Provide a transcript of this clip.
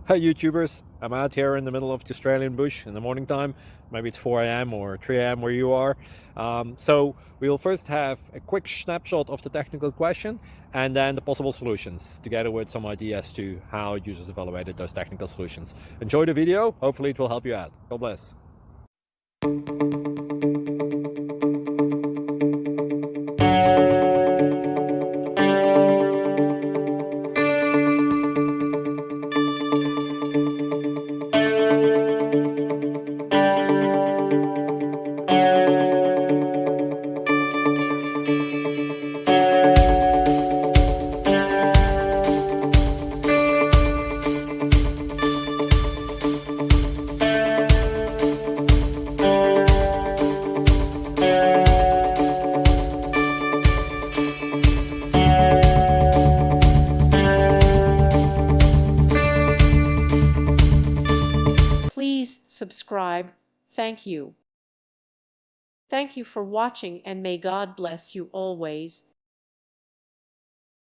Hi YouTubers, I'm out here in the middle of the Australian bush in the morning time. Maybe it's 4 a.m. or 3 a.m. where you are. So we'll first have a quick snapshot of the technical question and then the possible solutions, together with some ideas to how users evaluated those technical solutions. Enjoy the video, hopefully it will help you out. God bless. Please subscribe. Thank you. Thank you for watching, and may God bless you always.